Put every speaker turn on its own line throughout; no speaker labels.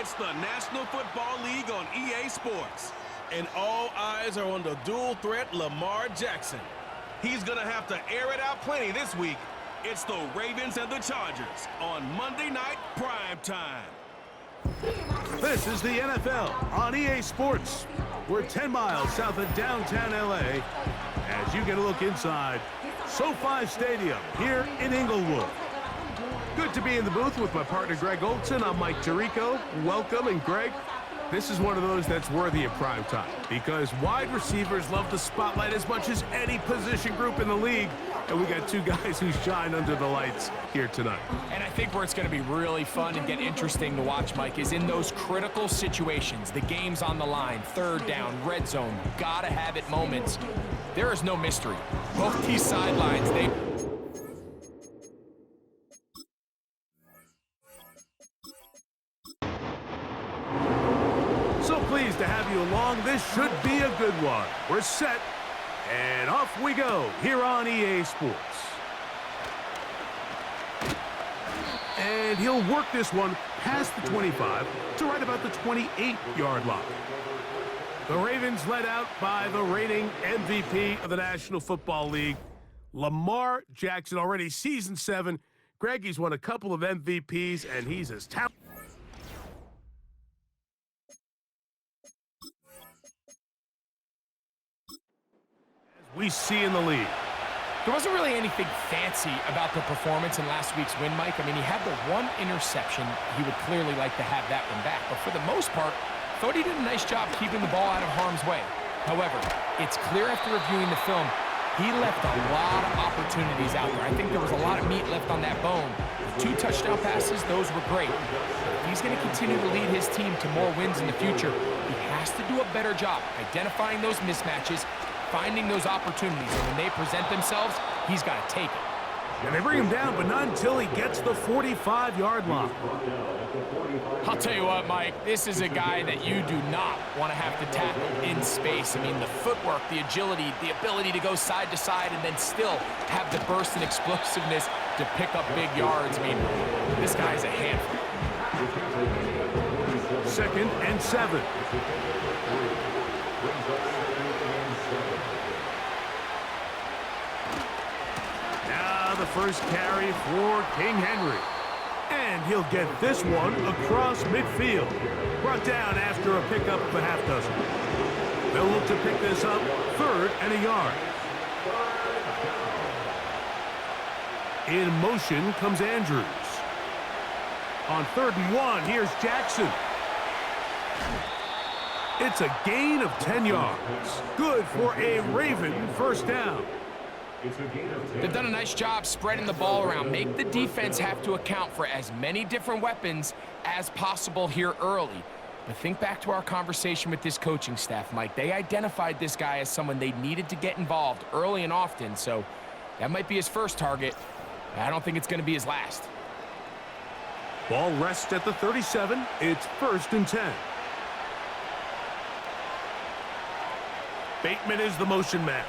It's the National Football League on EA Sports. And all eyes are on the dual threat Lamar Jackson. He's going to have to air it out plenty this week. It's the Ravens and the Chargers on Monday Night Prime Time.
This is the NFL on EA Sports. We're 10 miles south of downtown LA as you get a look inside SoFi Stadium here in Inglewood. Good to be in the booth with my partner Greg Olson. I'm Mike Tirico. Welcome, and Greg, this is one of those that's worthy of prime time because wide receivers love the spotlight as much as any position group in the league, and we got two guys who shine under the lights here tonight.
And I think where it's going to be really fun and get interesting to watch, Mike, is in those critical situations. The game's on the line, third down, red zone, gotta have it moments. There is no mystery. Both these sidelines, they...
So pleased to have you along. This should be a good one. We're set, and off we go here on EA Sports. And he'll work this one past the 25 to right about the 28-yard line. The Ravens led out by the reigning MVP of the National Football League, Lamar Jackson, already season 7. Greg, he's won a couple of MVPs, and he's as talented. We see in the lead.
There wasn't really anything fancy about the performance in last week's win, Mike. I mean, he had the one interception. He would clearly like to have that one back. But for the most part, I thought he did a nice job keeping the ball out of harm's way. However, it's clear after reviewing the film, he left a lot of opportunities out there. I think there was a lot of meat left on that bone. The 2 touchdown passes, those were great. If he's going to continue to lead his team to more wins in the future, he has to do a better job identifying those mismatches, finding those opportunities, and when they present themselves, he's got to take it.
And they bring him down, but not until he gets the 45-yard line.
I'll tell you what, Mike, this is a guy that you do not want to have to tackle in space. I mean, the footwork, the agility, the ability to go side to side and then still have the burst and explosiveness to pick up big yards. I mean, this guy's a handful.
2nd and 7. The first carry for King Henry. And he'll get this one across midfield. Brought down after a pickup of a half dozen. They'll look to pick this up 3rd and a yard. In motion comes Andrews. On 3rd and 1, here's Jackson. It's a gain of 10 yards. Good for a Raven first down.
They've done a nice job spreading the ball around. Make the defense have to account for as many different weapons as possible here early. But think back to our conversation with this coaching staff, Mike. They identified this guy as someone they needed to get involved early and often, so that might be his first target. I don't think it's going to be his last.
Ball rests at the 37. It's 1st and 10. Bateman is the motion man.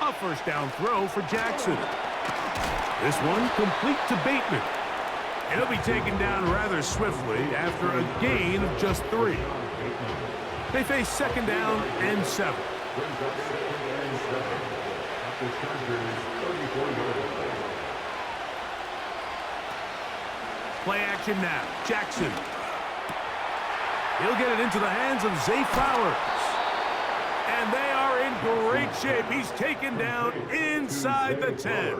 A first down throw for Jackson. This one complete to Bateman. And he'll be taken down rather swiftly after a gain of just 3. They face 2nd down and 7. Play action now. Jackson. He'll get it into the hands of Zay Flowers. And they are in great shape. He's taken down inside the 10.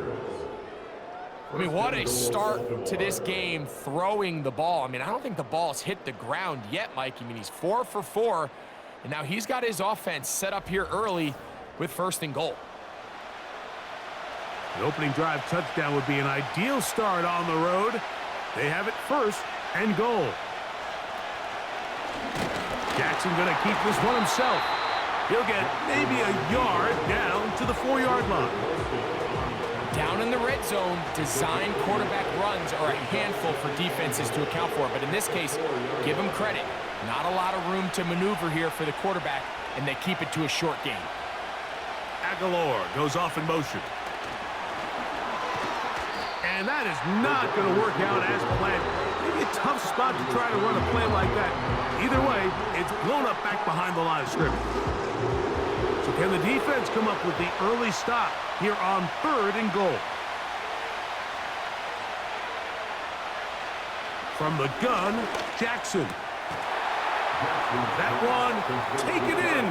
I mean, what a start to this game throwing the ball. I mean, I don't think the ball's hit the ground yet, Mike. I mean, he's 4 for 4, and now he's got his offense set up here early with 1st and goal.
An opening drive touchdown would be an ideal start on the road. They have it 1st and goal. Jackson going to keep this one himself. He'll get maybe a yard down to the 4-yard line.
Down in the red zone, design quarterback runs are a handful for defenses to account for. But in this case, give them credit. Not a lot of room to maneuver here for the quarterback, and they keep it to a short game.
Aguilar goes off in motion. And that is not going to work out as planned. Maybe a tough spot to try to run a play like that. Either way, it's blown up back behind the line of scrimmage. So can the defense come up with the early stop here on 3rd and goal? From the gun, Jackson. That one, take it in.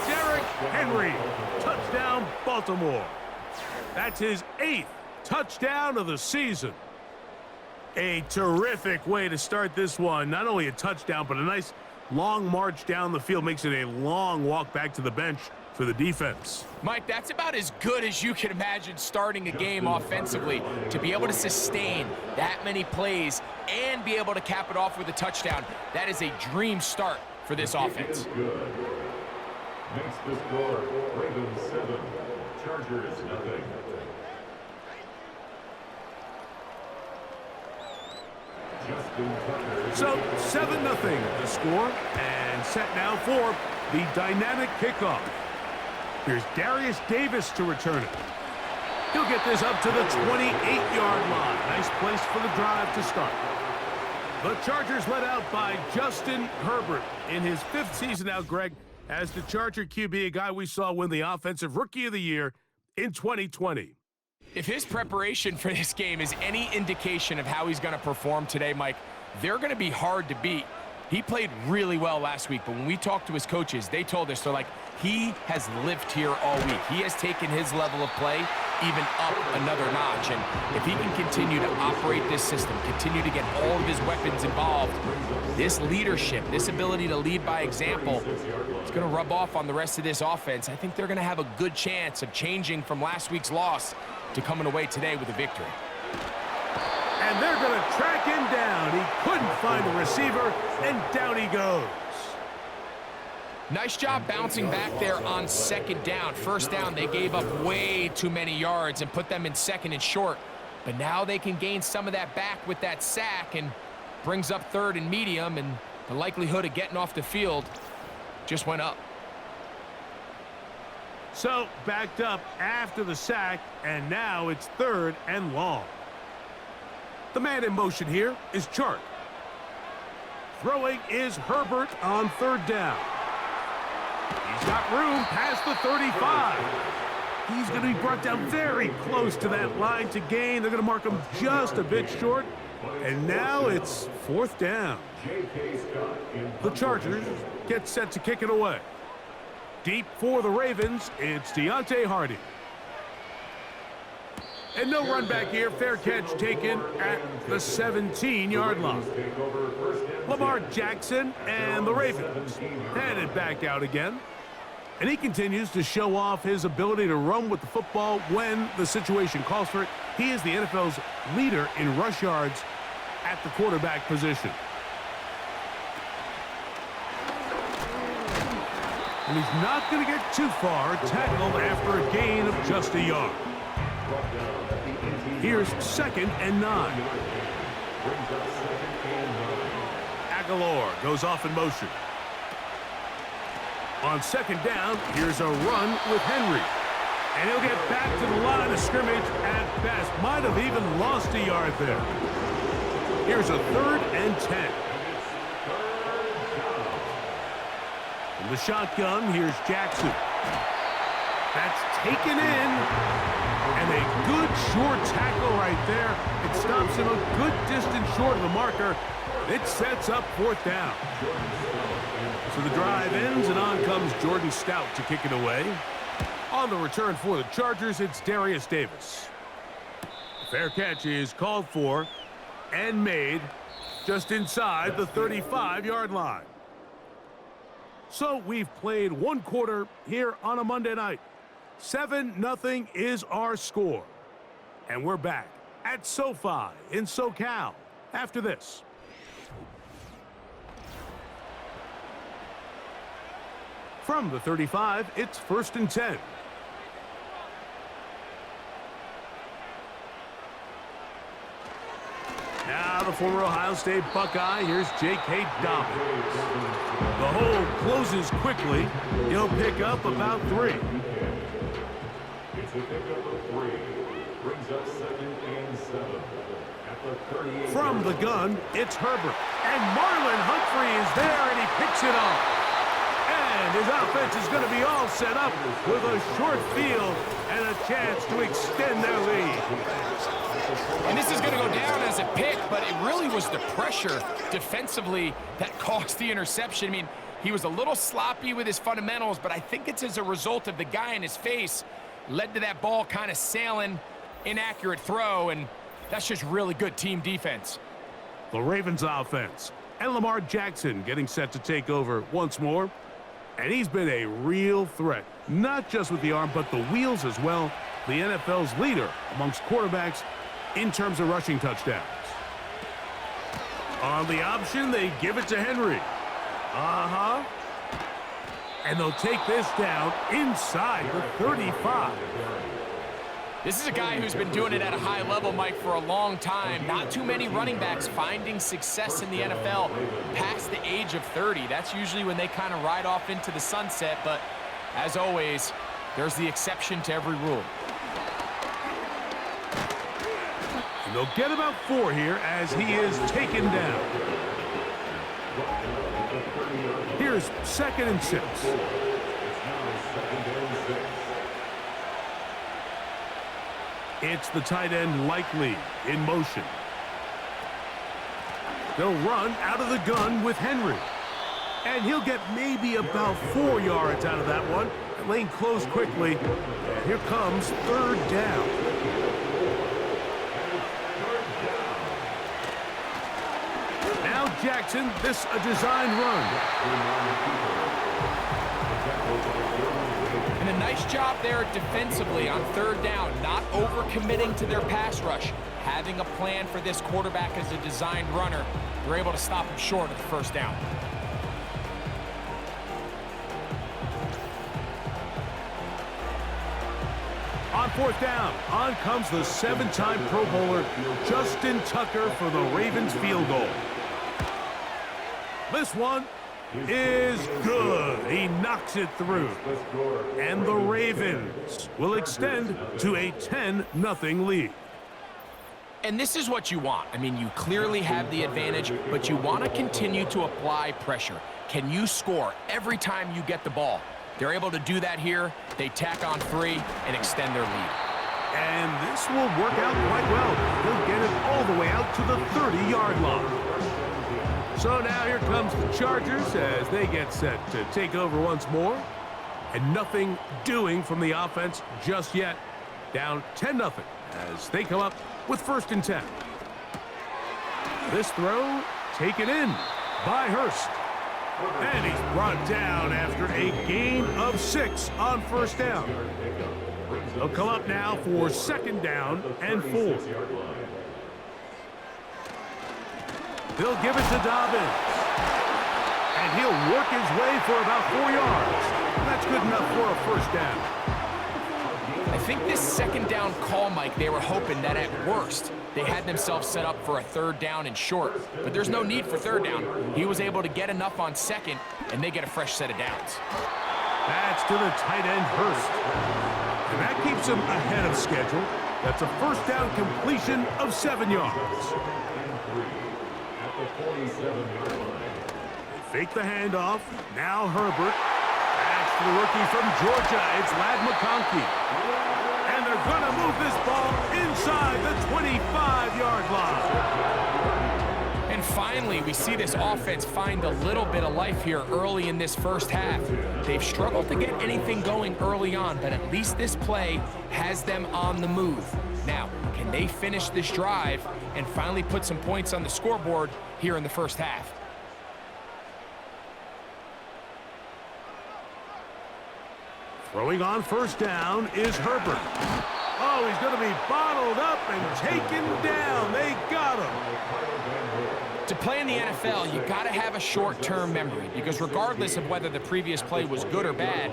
Derrick Henry, touchdown Baltimore. That's his 8th touchdown of the season. A terrific way to start this one. Not only a touchdown, but a nice long march down the field. Makes it a long walk back to the bench for the defense.
Mike, that's about as good as you can imagine starting a game offensively. To be able to sustain that many plays and be able to cap it off with a touchdown, that is a dream start for this offense.
Makes the score Ravens 7, Chargers nothing.
So 7-0 the score, and set now for the dynamic kickoff. Here's Darius Davis to return it. He'll get this up to the 28-yard line. Nice place for the drive to start. The Chargers led out by Justin Herbert in his 5th season now, Greg, as the Charger QB, a guy we saw win the Offensive Rookie of the Year in 2020.
If his preparation for this game is any indication of how he's going to perform today, Mike, they're going to be hard to beat. He played really well last week, but when we talked to his coaches, they told us, they're like, he has lived here all week. He has taken his level of play even up another notch. And if he can continue to operate this system, continue to get all of his weapons involved, this leadership, this ability to lead by example, it's going to rub off on the rest of this offense. I think they're going to have a good chance of changing from last week's loss to coming away today with a victory.
And they're going to track him down. He couldn't find a receiver, and down he goes.
Nice job bouncing back there on 2nd down. 1st down, they gave up way too many yards and put them in 2nd and short. But now they can gain some of that back with that sack and brings up 3rd and medium, and the likelihood of getting off the field just went up.
So backed up after the sack, and now it's 3rd and long. The man in motion here is Chark. Throwing is Herbert on 3rd down. He's got room past the 35. He's going to be brought down very close to that line to gain. They're going to mark him just a bit short. And now it's 4th down. The Chargers get set to kick it away. Deep for the Ravens, it's Deontay Hardy. And no run back here. Fair catch taken at the 17-yard line. Lamar Jackson and the Ravens headed back out again. And he continues to show off his ability to run with the football when the situation calls for it. He is the NFL's leader in rush yards at the quarterback position. And he's not going to get too far, tackled after a gain of just a yard. Here's 2nd and 9. Aguilar goes off in motion. On 2nd down, here's a run with Henry. And he'll get back to the line of scrimmage at best. Might have even lost a yard there. Here's a 3rd and 10. From the shotgun, here's Jackson. That's taken in. And a good short tackle right there. It stops him a good distance short of the marker. It sets up 4th down. So the drive ends, and on comes Jordan Stout to kick it away. On the return for the Chargers, it's Darius Davis. Fair catch is called for and made just inside the 35-yard line. So we've played 1 quarter here on a Monday night. 7-0 is our score. And we're back at SoFi in SoCal after this. From the 35, it's 1st and 10. Now the former Ohio State Buckeye, here's J.K. Dobbins. The hole closes quickly. He'll pick up about 3.
It's a pickup of 3. Brings up 2nd and 7. At the 38.
From the gun, it's Herbert. And Marlon Humphrey is there, and he picks it off. And his offense is going to be all set up with a short field and a chance to extend their lead.
And this is going to go down as a pick, but it really was the pressure defensively that caused the interception. I mean, he was a little sloppy with his fundamentals, but I think it's as a result of the guy in his face led to that ball kind of sailing, inaccurate throw, and that's just really good team defense.
The Ravens offense and Lamar Jackson getting set to take over once more. And he's been a real threat, not just with the arm, but the wheels as well. The NFL's leader amongst quarterbacks in terms of rushing touchdowns. On the option, they give it to Henry. And they'll take this down inside the 35.
This is a guy who's been doing it at a high level, Mike, for a long time. Not too many running backs finding success in the NFL past the age of 30. That's usually when they kind of ride off into the sunset, but as always, there's the exception to every rule.
And they'll get about 4 here as he is taken down. Here's 2nd and 6. It's the tight end Likely in motion. They'll run out of the gun with Henry. And he'll get maybe about 4 yards out of that one. The lane closed quickly. And here comes 3rd down. Now Jackson, this a design run.
And a nice job there defensively on 3rd down, not overcommitting to their pass rush. Having a plan for this quarterback as a designed runner, they're able to stop him short of the 1st down.
On 4th down, on comes the 7-time Pro Bowler, Justin Tucker, for the Ravens field goal. This one is good. He knocks it through. And the Ravens will extend to a 10-0 lead.
And this is what you want. I mean, you clearly have the advantage, but you want to continue to apply pressure. Can you score every time you get the ball? They're able to do that here. They tack on 3 and extend their lead.
And this will work out quite well. He'll get it all the way out to the 30-yard line. So now here comes the Chargers as they get set to take over once more. And nothing doing from the offense just yet. Down 10-0 as they come up with 1st and 10. This throw taken in by Hurst. And he's brought down after a gain of 6 on 1st down. They'll come up now for 2nd down and 4. They'll give it to Dobbins. And he'll work his way for about 4 yards. That's good enough for a 1st down.
I think this 2nd down call, Mike, they were hoping that at worst they had themselves set up for a 3rd down and short. But there's no need for 3rd down. He was able to get enough on 2nd, and they get a fresh set of downs.
That's to the tight end Hurst. And that keeps him ahead of schedule. That's a 1st down completion of 7 yards. They fake the handoff. Now Herbert. That's the rookie from Georgia. It's Ladd McConkey. And they're going to move this ball inside the 25-yard line.
And finally, we see this offense find a little bit of life here early in this 1st half. They've struggled to get anything going early on, but at least this play has them on the move. Now, can they finish this drive and finally put some points on the scoreboard here in the 1st half?
Throwing on 1st down is Herbert. Oh, he's going to be bottled up and taken down. They got him.
To play in the NFL, you got to have a short-term memory because regardless of whether the previous play was good or bad,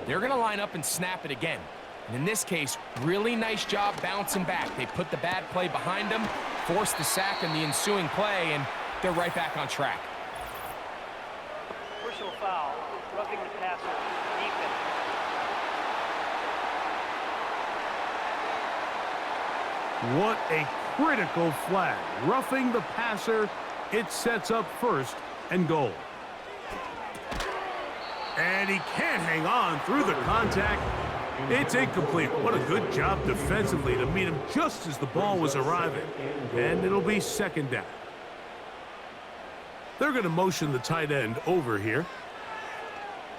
they're going to line up and snap it again. And in this case, really nice job bouncing back. They put the bad play behind them, forced the sack in the ensuing play, and they're right back on track.
Personal foul, roughing the passer, defense.
What a critical flag. Roughing the passer, it sets up 1st and goal. And he can't hang on through the contact. It's incomplete. What a good job defensively to meet him just as the ball was arriving. And it'll be 2nd down. They're going to motion the tight end over here.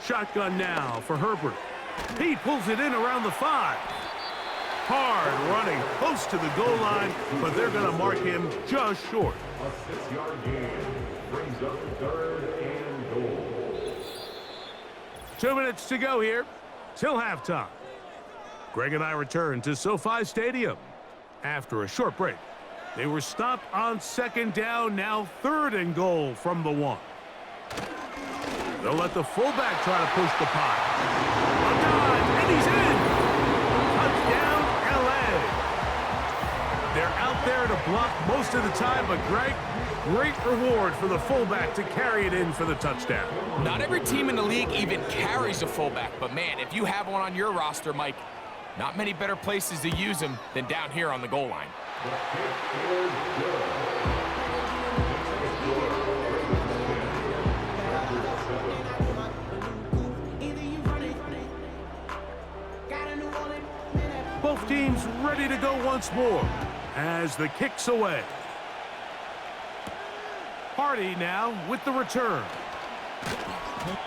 Shotgun now for Herbert. He pulls it in around the 5. Hard running close to the goal line, but they're going to mark him just short.
A 6-yard gain brings up 3rd and goal.
2 minutes to go here till halftime. Greg and I return to SoFi Stadium after a short break. They were stopped on 2nd down, now 3rd and goal from the 1. They'll let the fullback try to push the pile. A dive, and he's in! Touchdown, L.A. They're out there to block most of the time, but Greg, great reward for the fullback to carry it in for the touchdown.
Not every team in the league even carries a fullback, but man, if you have one on your roster, Mike, not many better places to use him than down here on the goal line.
The kick is good.
Both teams ready to go once more as the kick's away. Hardy now with the return.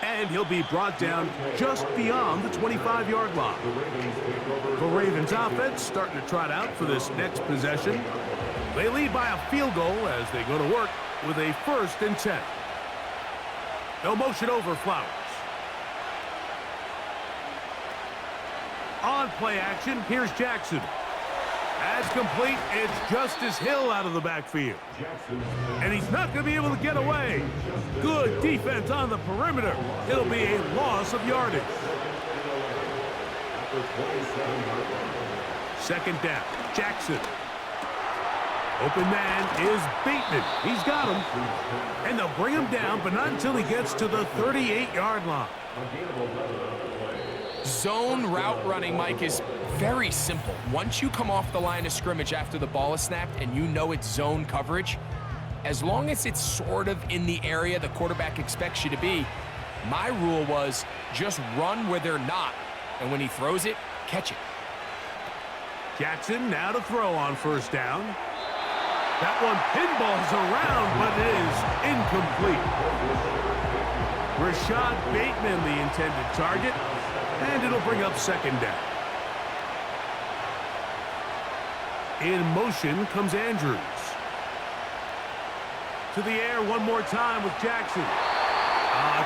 And he'll be brought down just beyond the 25-yard line. The Ravens offense starting to trot out for this next possession. They lead by a field goal as they go to work with a 1st and 10. They'll motion over Flowers. On play action, here's Jackson. That's complete. It's Justice Hill out of the backfield. And he's not going to be able to get away. Good defense on the perimeter. It'll be a loss of yardage. 2nd down, Jackson. Open man is Bateman. He's got him. And they'll bring him down, but not until he gets to the 38-yard line.
Zone route running, Mike, is very simple. Once you come off the line of scrimmage after the ball is snapped and you know it's zone coverage, as long as it's sort of in the area the quarterback expects you to be, my rule was just run where they're not, and when he throws it, catch it.
Jackson now to throw on 1st down. That one pinballs around, but it is incomplete. Rashad Bateman, the intended target, and it'll bring up 2nd down. In motion comes Andrews. To the air one more time with Jackson.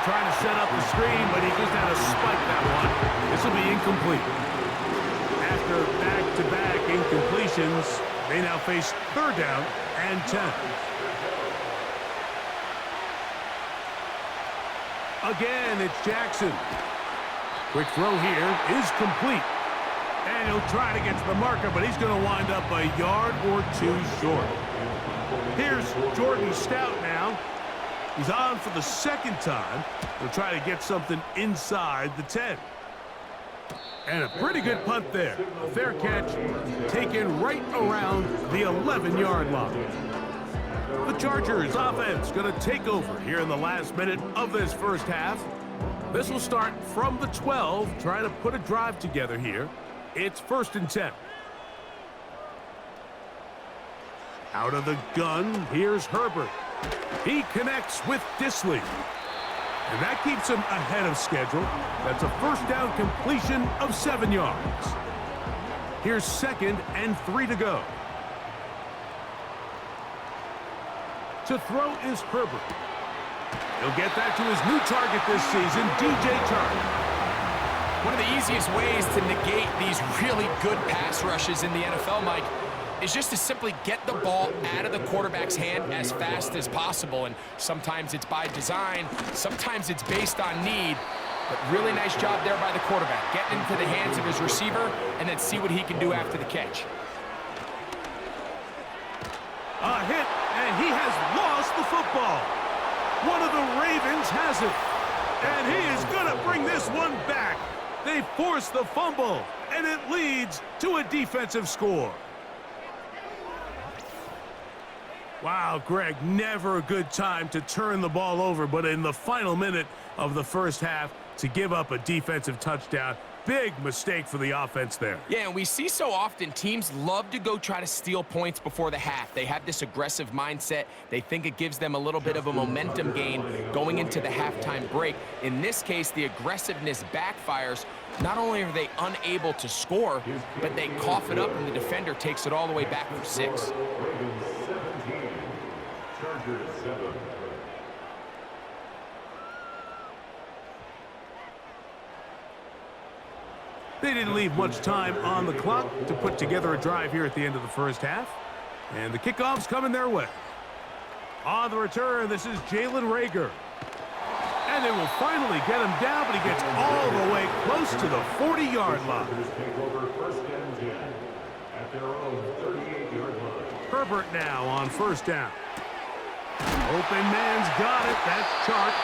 Trying to set up the screen, but he just had to spike that one. This will be incomplete. After back-to-back incompletions, they now face 3rd down and 10. Again, it's Jackson. Quick throw here is complete. And he'll try to get to the marker, but he's going to wind up a yard or 2 short. Here's Jordan Stout now. He's on for the 2nd time. He'll try to get something inside the 10. And a pretty good punt there. A fair catch taken right around the 11-yard line. The Chargers offense going to take over here in the last minute of this 1st half. This will start from the 12, trying to put a drive together here. It's 1st and 10. Out of the gun, here's Herbert. He connects with Disley. And that keeps him ahead of schedule. That's a 1st down completion of 7 yards. Here's 2nd and 3 to go. To throw is Herbert. He'll get that to his new target this season, DJ Chark.
One of the easiest ways to negate these really good pass rushes in the NFL, Mike, is just to simply get the ball out of the quarterback's hand as fast as possible. And sometimes it's by design, sometimes it's based on need. But really nice job there by the quarterback, getting into the hands of his receiver and then see what he can do after the catch.
A hit, and he has lost the football. One of the Ravens has it, and he is going to bring this one back. They force the fumble, and it leads to a defensive score. Wow, Greg, never a good time to turn the ball over, but in the final minute of the first half, to give up a defensive touchdown, big mistake for the offense there.
Yeah, and we see so often teams love to go try to steal points before the half. They have this aggressive mindset. They think it gives them a little bit of a momentum gain going into the halftime break. In this case, the aggressiveness backfires. Not only are they unable to score, but they cough it up and the defender takes it all the way back for 6.
Ravens 17, Chargers 7.
They didn't leave much time on the clock to put together a drive here at the end of the first half. And the kickoff's coming their way. On the return, this is Jalen Reagor. And they will finally get him down, but he gets all the way close to the 40-yard line.
Take over first and 10 at their own 38-yard line.
Herbert now on first down. Open man's got it. That's Chark.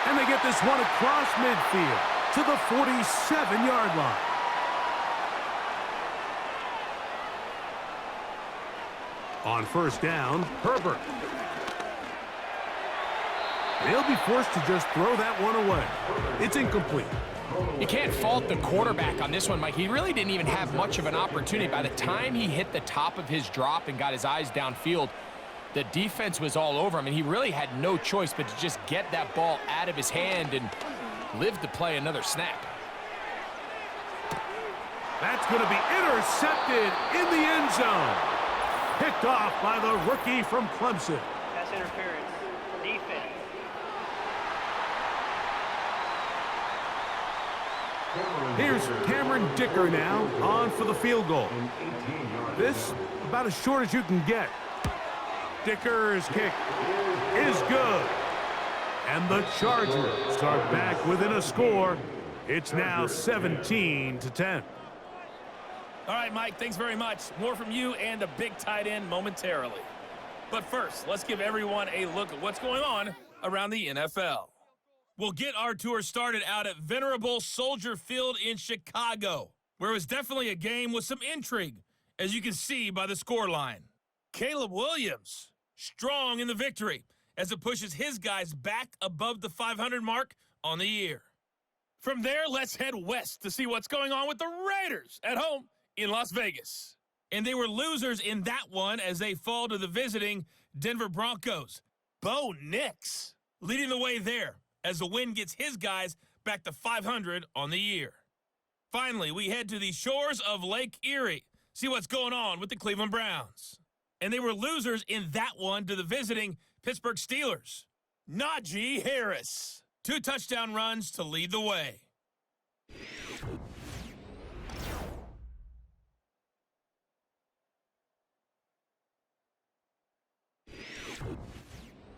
And they get this one across midfield to the 47-yard line. On first down, Herbert. They'll be forced to just throw that one away. It's incomplete.
You can't fault the quarterback on this one, Mike. He really didn't even have much of an opportunity. By the time he hit the top of his drop and got his eyes downfield, the defense was all over him, and he really had no choice but to just get that ball out of his hand and live to play another snap.
That's going to be intercepted in the end zone. Picked off by the rookie from Clemson.
Pass interference. Defense.
Here's Cameron Dicker now on for the field goal. This about as short as you can get. Dicker's kick is good. And the Chargers are back within a score. It's now 17-10.
All right, Mike, thanks very much. More from you and the big tight end momentarily. But first, let's give everyone a look at what's going on around the NFL. We'll get our tour started out at venerable Soldier Field in Chicago, where it was definitely a game with some intrigue, as you can see by the scoreline. Caleb Williams, strong in the victory, as it pushes his guys back above the 500 mark on the year. From there, let's head west to see what's going on with the Raiders at home in Las Vegas. And they were losers in that one as they fall to the visiting Denver Broncos. Bo Nix leading the way there as the win gets his guys back to 500 on the year. Finally, we head to the shores of Lake Erie, see what's going on with the Cleveland Browns. And they were losers in that one to the visiting Pittsburgh Steelers. Najee Harris, 2 touchdown runs to lead the way.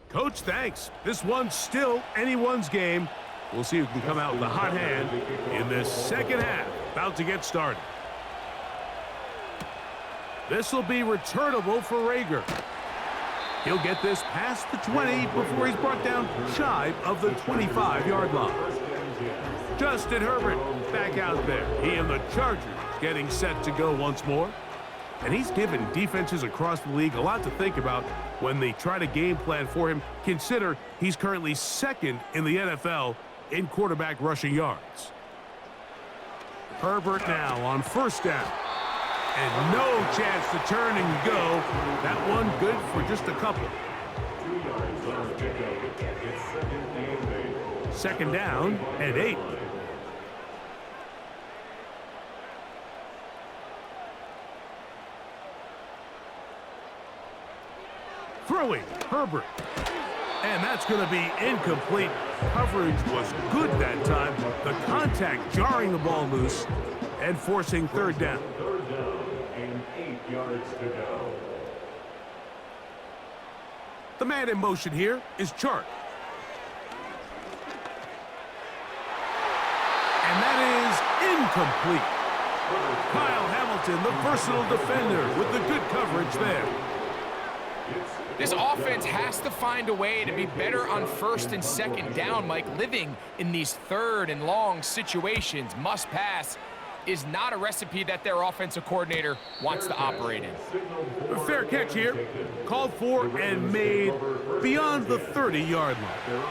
Coach, thanks. This one's still anyone's game. We'll see who can come out with a hot hand in this second half. About to get started. This will be returnable for Reagor. He'll get this past the 20 before he's brought down shy of the 25-yard line. Justin Herbert back out there. He and the Chargers getting set to go once more. And he's given defenses across the league a lot to think about when they try to game plan for him. Consider he's currently second in the NFL in quarterback rushing yards. Herbert now on first down. And no chance to turn and go. That one good for just a couple.
2 yards on the pickup. It's second and 8.
Second down and 8. Throwing, Herbert. And that's going to be incomplete. Coverage was good that time. The contact jarring the ball loose and forcing third down.
Third down and 8 yards to go.
The man in motion here is Chark. And that is incomplete. Kyle Hamilton, the versatile defender, with the good coverage there.
This offense has to find a way to be better on first and second down, Mike, living in these third and long situations. Must pass. is not a recipe that their offensive coordinator wants to operate in.
A fair catch here. Called for and made beyond the 30-yard line.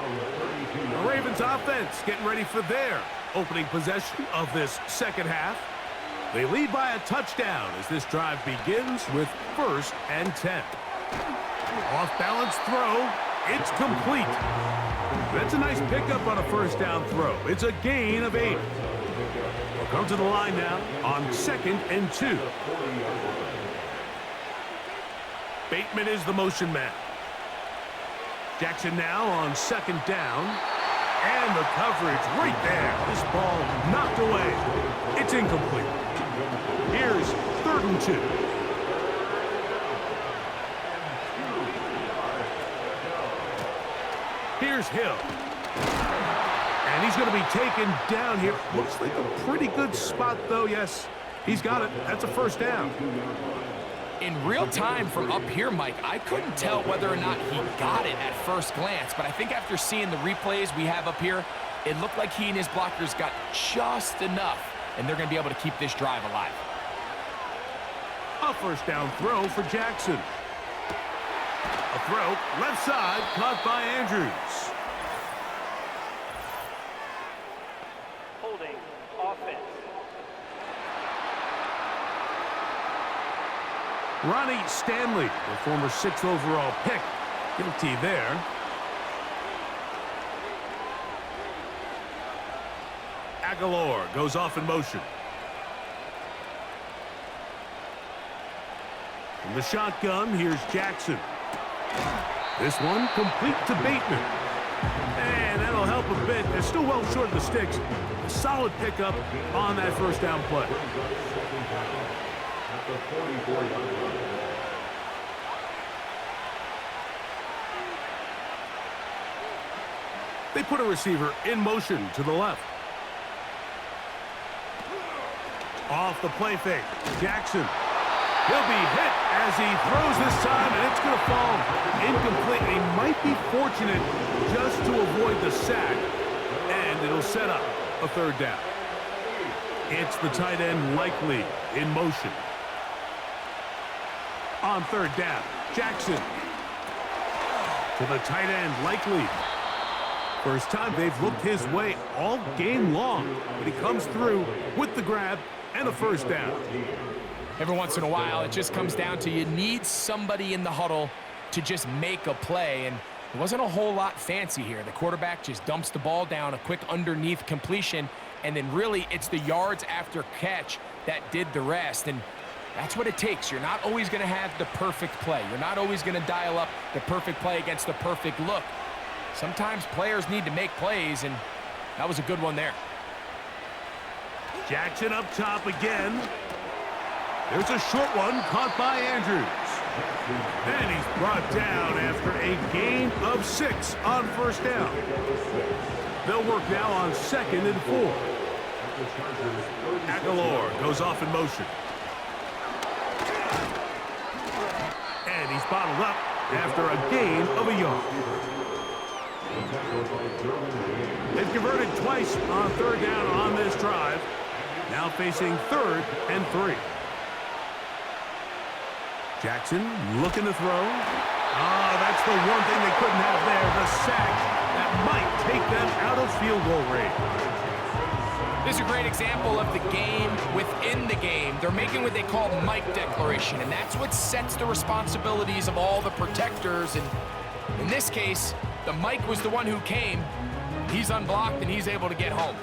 The Ravens offense getting ready for their opening possession of this second half. They lead by a touchdown as this drive begins with 1st and 10. Off-balance throw. It's complete. That's a nice pickup on a first down throw. It's a gain of 8. We'll come to the line now on 2nd and 2. Bateman is the motion man. Jackson now on 2nd down. And the coverage right there. This ball knocked away. It's incomplete. Here's 3rd and 2. Here's Hill. And he's going to be taken down here. Looks like a pretty good spot, though. Yes, he's got it. That's a first down.
In real time from up here, Mike, I couldn't tell whether or not he got it at first glance, but I think after seeing the replays we have up here, it looked like he and his blockers got just enough, and they're going to be able to keep this drive alive.
A first down throw for Jackson. A throw, left side, caught by Andrews.
Holding offense.
Ronnie Stanley, the former 6th overall pick, guilty there. Aguilar goes off in motion. From the shotgun, here's Jackson. This one complete to Bateman. And that'll help a bit. They're still well short of the sticks. A solid pickup on that first down play. They put a receiver in motion to the left. Off the play fake. Jackson. He'll be hit as he throws this time, and it's going to fall incomplete. He might be fortunate just to avoid the sack, and it'll set up a 3rd down. It's the tight end Likely in motion. On 3rd down, Jackson to the tight end Likely. First time they've looked his way all game long, but he comes through with the grab and a first down.
Every once in a while, it just comes down to you need somebody in the huddle to just make a play, and it wasn't a whole lot fancy here. The quarterback just dumps the ball down, a quick underneath completion, and then really it's the yards after catch that did the rest, and that's what it takes. You're not always going to have the perfect play. You're not always going to dial up the perfect play against the perfect look. Sometimes players need to make plays, and that was a good one there.
Jackson up top again. There's a short one caught by Andrews. And he's brought down after a gain of 6 on first down. They'll work now on 2nd and 4. Aguilar goes off in motion. And he's bottled up after a gain of a yard. They've converted twice on 3rd down on this drive. Now facing 3rd and 3. Jackson looking to throw. That's the one thing they couldn't have there, the sack that might take them out of field goal range.
This is a great example of the game within the game. They're making what they call Mike declaration, and that's what sets the responsibilities of all the protectors. And in this case, the Mike was the one who came. He's unblocked, and he's able to get home.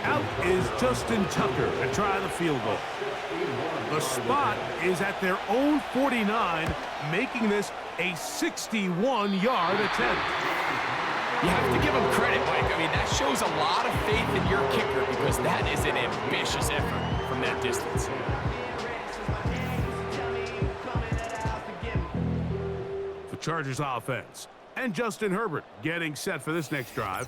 Out is Justin Tucker to try the field goal. The spot is at their own 49, making this a 61-yard attempt.
You have to give him credit, Mike. I mean, that shows a lot of faith in your kicker because that is an ambitious effort from that distance.
The Chargers offense and Justin Herbert getting set for this next drive.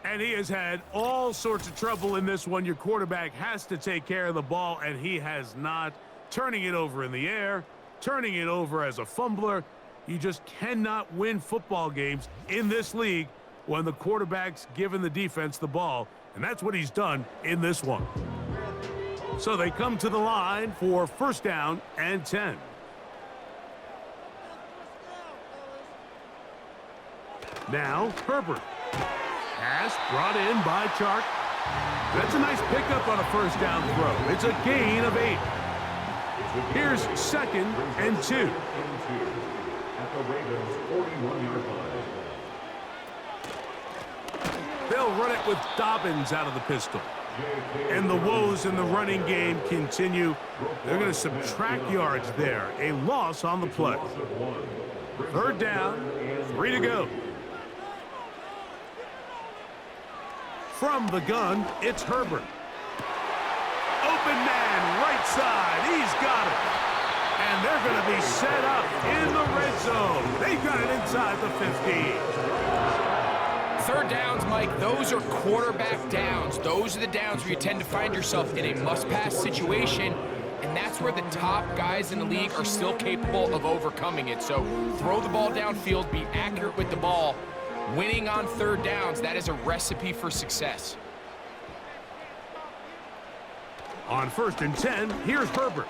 And he has had all sorts of trouble in this one. Your quarterback has to take care of the ball, and he has not. Turning it over in the air, turning it over as a fumbler. You just cannot win football games in this league when the quarterback's giving the defense the ball, and that's what he's done in this one. So they come to the line for 1st down and 10. Now, Herbert. Pass brought in by Chark. That's a nice pickup on a 1st down throw. It's a gain of 8. Here's 2nd and 2.
At the Ravens' 41-yard line.
They'll run it with Dobbins out of the pistol. And the woes in the running game continue. They're going to subtract yards there. A loss on the play. 3rd down, 3 to go. From the gun, it's Herbert. Open man, right side. He's got it. And they're going to be set up in the red zone. They've got it inside the 15.
3rd downs, Mike, those are quarterback downs. Those are the downs where you tend to find yourself in a must-pass situation, and that's where the top guys in the league are still capable of overcoming it. So throw the ball downfield, be accurate with the ball. Winning on 3rd downs, that is a recipe for success.
On 1st and 10, here's Herbert.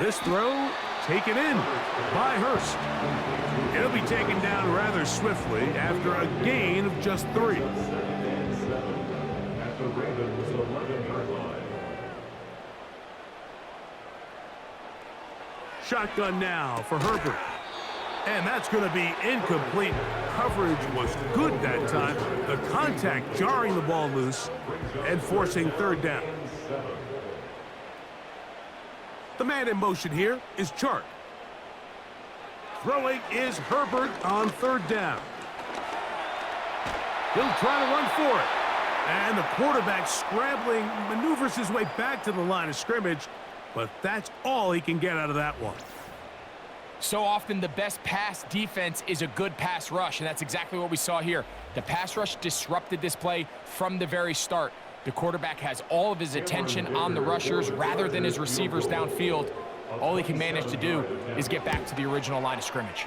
This throw taken in by Hurst. It'll be taken down rather swiftly after a gain of just 3.
At the Ravens' 11-yard line.
Shotgun now for Herbert. And that's going to be incomplete. Coverage was good that time. The contact jarring the ball loose and forcing 3rd down. The man in motion here is Chark. Throwing is Herbert on 3rd down. He'll try to run for it. And the quarterback scrambling, maneuvers his way back to the line of scrimmage, but that's all he can get out of that one.
So often the best pass defense is a good pass rush, and that's exactly what we saw here. The pass rush disrupted this play from the very start. The quarterback has all of his attention on the rushers rather than his receivers downfield. All he can manage to do is get back to the original line of scrimmage.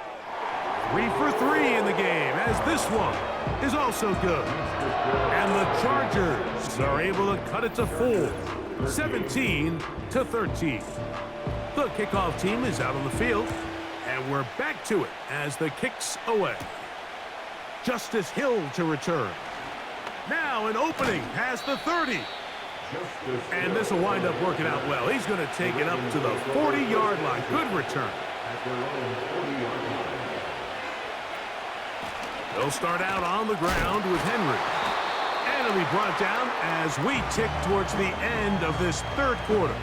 3 for 3 in the game, as this one is also good. And the Chargers are able to cut it to 4, 17-13. The kickoff team is out on the field, and we're back to it as the kick's away. Justice Hill to return. Now an opening past the 30. And this will wind up working out well. He's going to take it up to the 40-yard line. Good return. They'll start out on the ground with Henry. And it'll be brought down as we tick towards the end of this 3rd quarter.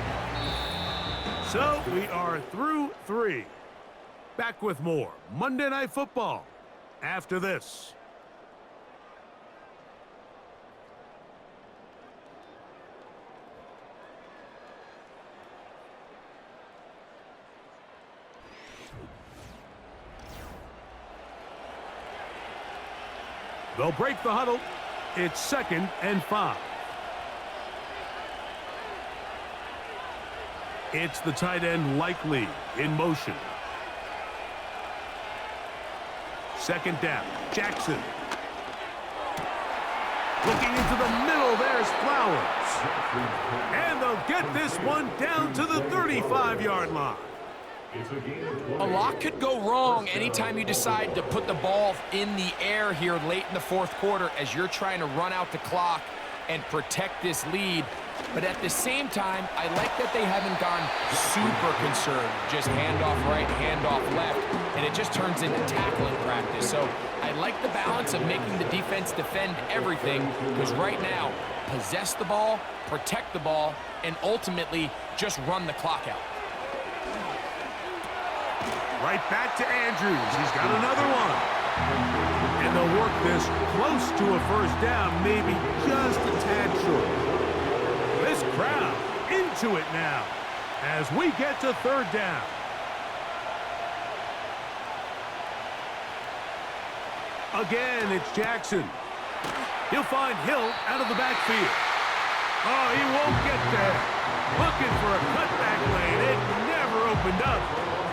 So we are through 3. Back with more Monday Night Football after this. They'll break the huddle. It's 2nd and 5. It's the tight end Likely in motion. 2nd down. Jackson. Looking into the middle, there's Flowers. And they'll get this one down to the 35-yard line.
A lot could go wrong anytime you decide to put the ball in the air here late in the 4th quarter as you're trying to run out the clock and protect this lead. But at the same time, I like that they haven't gone super conservative. Just handoff right, handoff left, and it just turns into tackling practice. So I like the balance of making the defense defend everything, because right now, possess the ball, protect the ball, and ultimately just run the clock out.
Right back to Andrews. He's got another one. And they'll work this close to a 1st down, maybe just a tad short. This crowd into it now as we get to 3rd down. Again, it's Jackson. He'll find Hill out of the backfield. Oh, he won't get there. Looking for a cutback lane. It never opened up.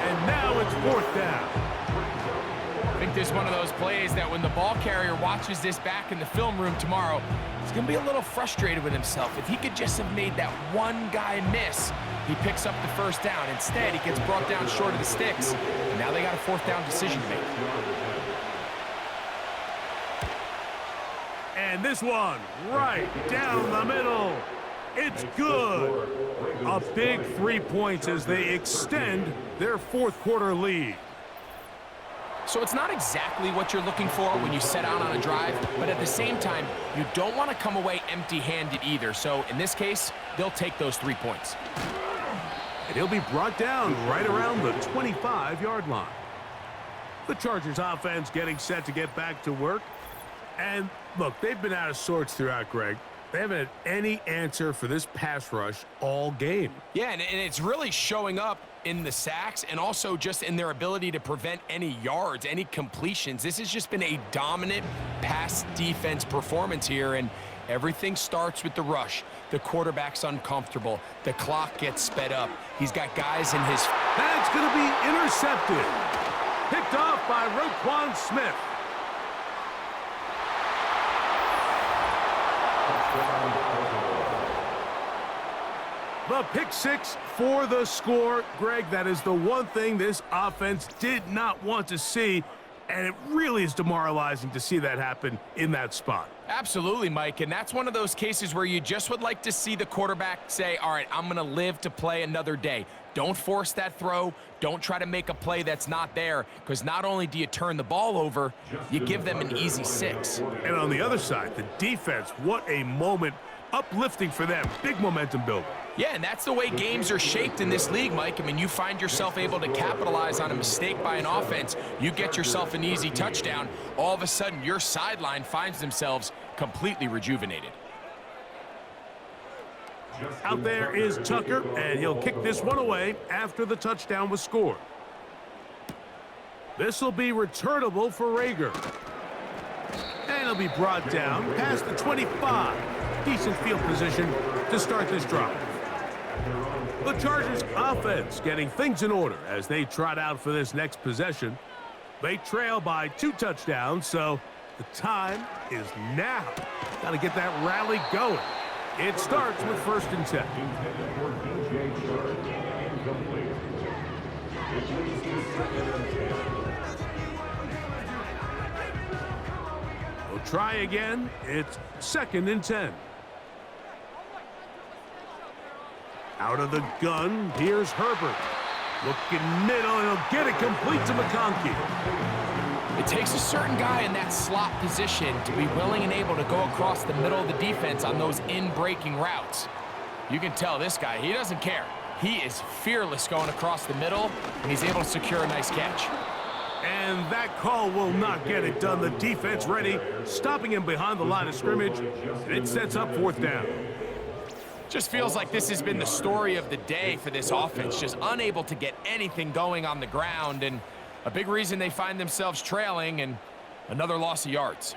And now it's 4th down.
I think this is one of those plays that when the ball carrier watches this back in the film room tomorrow, he's going to be a little frustrated with himself. If he could just have made that one guy miss, he picks up the first down. Instead, he gets brought down short of the sticks. And now they got a fourth down decision to make.
And this one, right down the middle. It's good. A big 3 points as they extend their fourth quarter lead.
So it's not exactly what you're looking for when you set out on a drive, but at the same time, you don't want to come away empty-handed either. So in this case, they'll take those 3 points.
And he'll be brought down right around the 25-yard line. The Chargers offense getting set to get back to work. And look, they've been out of sorts throughout, Greg. They haven't had any answer for this pass rush all game.
Yeah, and it's really showing up in the sacks and also just in their ability to prevent any yards, any completions. This has just been a dominant pass defense performance here, and everything starts with the rush. The quarterback's uncomfortable. The clock gets sped up. He's got guys in his...
That's going to be intercepted. Picked off by Roquan Smith. The pick six for the score. Greg, that is the one thing this offense did not want to see, and it really is demoralizing to see that happen in that spot.
Absolutely, Mike, and that's one of those cases where you just would like to see the quarterback say, all right, I'm going to live to play another day. Don't force that throw. Don't try to make a play that's not there, because not only do you turn the ball over, you give them an easy 6.
And on the other side, the defense, what a moment. Uplifting for them. Big momentum builder.
Yeah, and that's the way games are shaped in this league, Mike. I mean, you find yourself able to capitalize on a mistake by an offense. You get yourself an easy touchdown. All of a sudden, your sideline finds themselves completely rejuvenated.
Out there is Tucker, and he'll kick this one away after the touchdown was scored. This will be returnable for Rager. And he'll be brought down past the 25. Decent field position to start this drive. The Chargers offense getting things in order as they trot out for this next possession. They trail by 2 touchdowns, so the time is now. Got to get that rally going. It starts with 1st and 10. We'll try again. It's 2nd and 10. Out of the gun, here's Herbert. Looking middle, and he'll get it complete to McConkey.
It takes a certain guy in that slot position to be willing and able to go across the middle of the defense on those in-breaking routes. You can tell this guy, he doesn't care. He is fearless going across the middle, and he's able to secure a nice catch.
And that call will not get it done. The defense ready, stopping him behind the line of scrimmage, and it sets up 4th down.
Just feels like this has been the story of the day for this offense, just unable to get anything going on the ground, and a big reason they find themselves trailing and another loss of yards.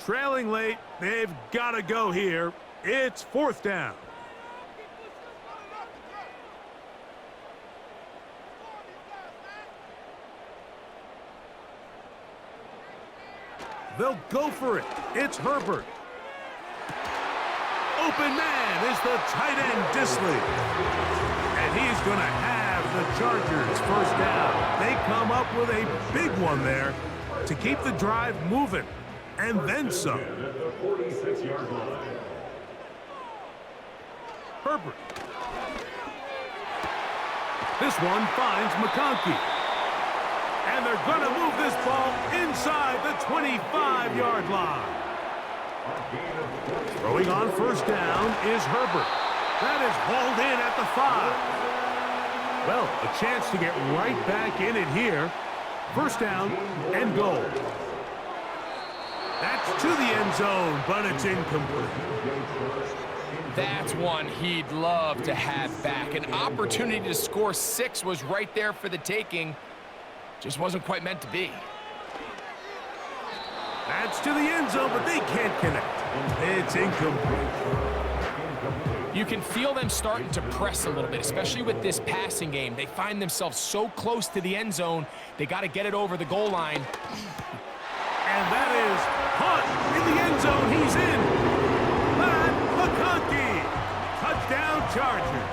Trailing late, they've got to go here. It's 4th down. They'll go for it. It's Herbert. Open man is the tight end, Disley. And he's going to have the Chargers 1st down. They come up with a big one there to keep the drive moving. And then some. Herbert. This one finds McConkey. And they're going to move this ball inside the 25-yard line. Throwing on 1st down is Herbert. That is hauled in at the 5. Well, a chance to get right back in it here. 1st down and goal. That's to the end zone, but it's incomplete.
That's one he'd love to have back. An opportunity to score 6 was right there for the taking. Just wasn't quite meant to be.
That's to the end zone, but they can't connect. It's incomplete.
You can feel them starting to press a little bit, especially with this passing game. They find themselves so close to the end zone, they got to get it over the goal line.
And that is caught in the end zone. He's in. Matt McConkey. Touchdown Chargers.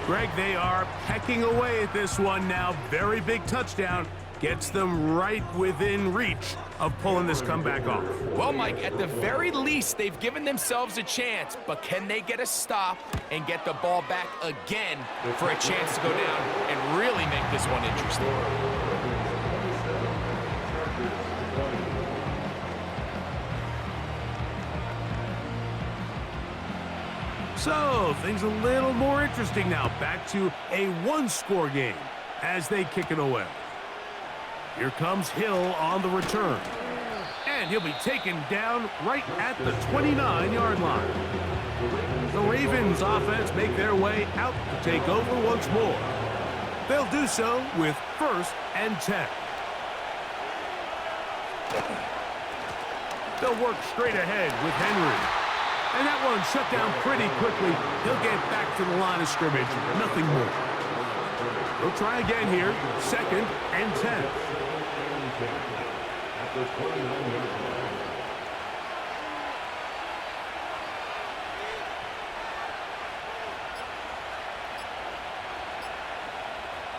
Greg, they are pecking away at this one now. Very big touchdown. Gets them right within reach of pulling this comeback off.
Well, Mike, at the very least, they've given themselves a chance, but can they get a stop and get the ball back again for a chance to go down and really make this one interesting?
So, things a little more interesting now. Back to a one-score game as they kick it away. Here comes Hill on the return. And he'll be taken down right at the 29-yard line. The Ravens offense make their way out to take over once more. They'll do so with 1st and 10. They'll work straight ahead with Henry. And that one shut down pretty quickly. He'll get back to the line of scrimmage. Nothing more. They'll try again here. 2nd and 10.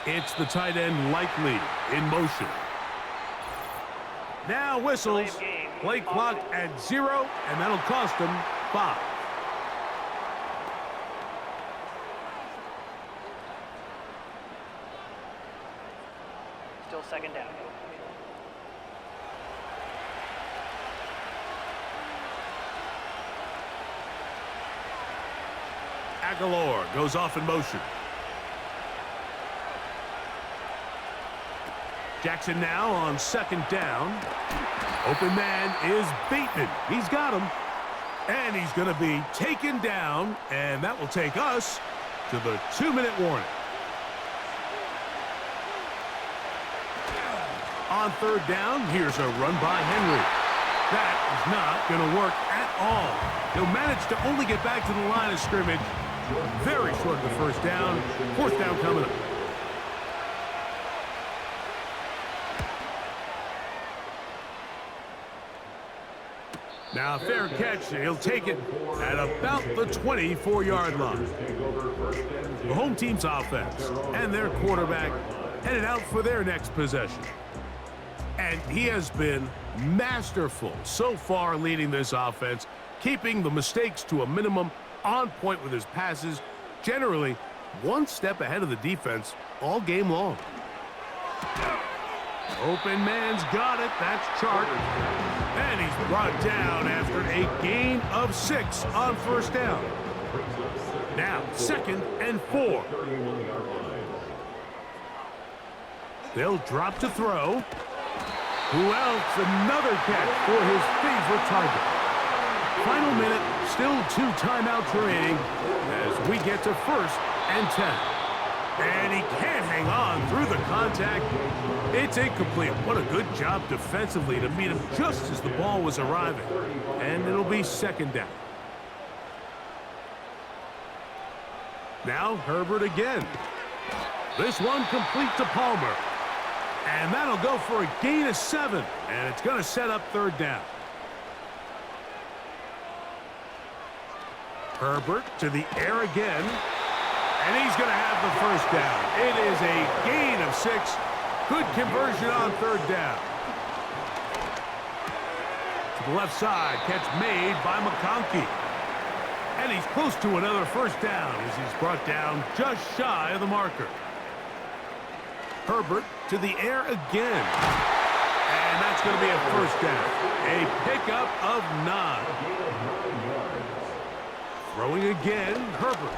It's the tight end Likely in motion. Now whistles. Play clock at 0, and that'll cost them 5.
Still 2nd down.
Aguilar goes off in motion. Jackson now on 2nd down. Open man is Bateman. He's got him. And he's going to be taken down, and that will take us to the 2-minute warning. On 3rd down, here's a run by Henry. That is not going to work at all. He'll manage to only get back to the line of scrimmage. Very short of the 1st down. 4th down coming up. Now, fair catch. He'll take it at about the 24-yard line. The home team's offense and their quarterback headed out for their next possession. And he has been masterful so far leading this offense, keeping the mistakes to a minimum, on point with his passes, generally one step ahead of the defense all game long. Open man's got it. That's Chark. And he's brought down after a gain of 6 on 1st down. Now, 2nd and 4. They'll drop to throw. Who else? Another catch for his favorite target. Final minute, still 2 timeouts remaining as we get to 1st and 10. And he can't hang on through the contact. It's incomplete. What a good job defensively to meet him just as the ball was arriving. And it'll be 2nd down. Now Herbert again. This one complete to Palmer. And that'll go for a gain of 7. And it's going to set up 3rd down. Herbert to the air again. And he's going to have the 1st down. It is a gain of 6. Good conversion on 3rd down. To the left side, catch made by McConkey. And he's close to another 1st down as he's brought down just shy of the marker. Herbert to the air again. And that's going to be a 1st down. A pickup of 9. Throwing again, Herbert.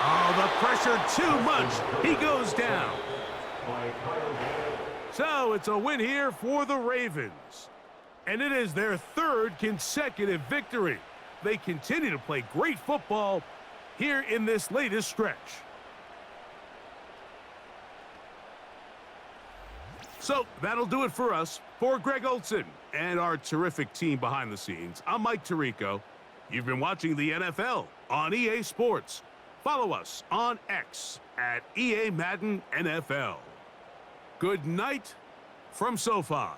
Oh, the pressure too much. He goes down. So it's a win here for the Ravens. And it is their 3rd consecutive victory. They continue to play great football here in this latest stretch. So that'll do it for us. For Greg Olson and our terrific team behind the scenes, I'm Mike Tirico. You've been watching the NFL on EA Sports. Follow us on X at EA Madden NFL. Good night from SoFi.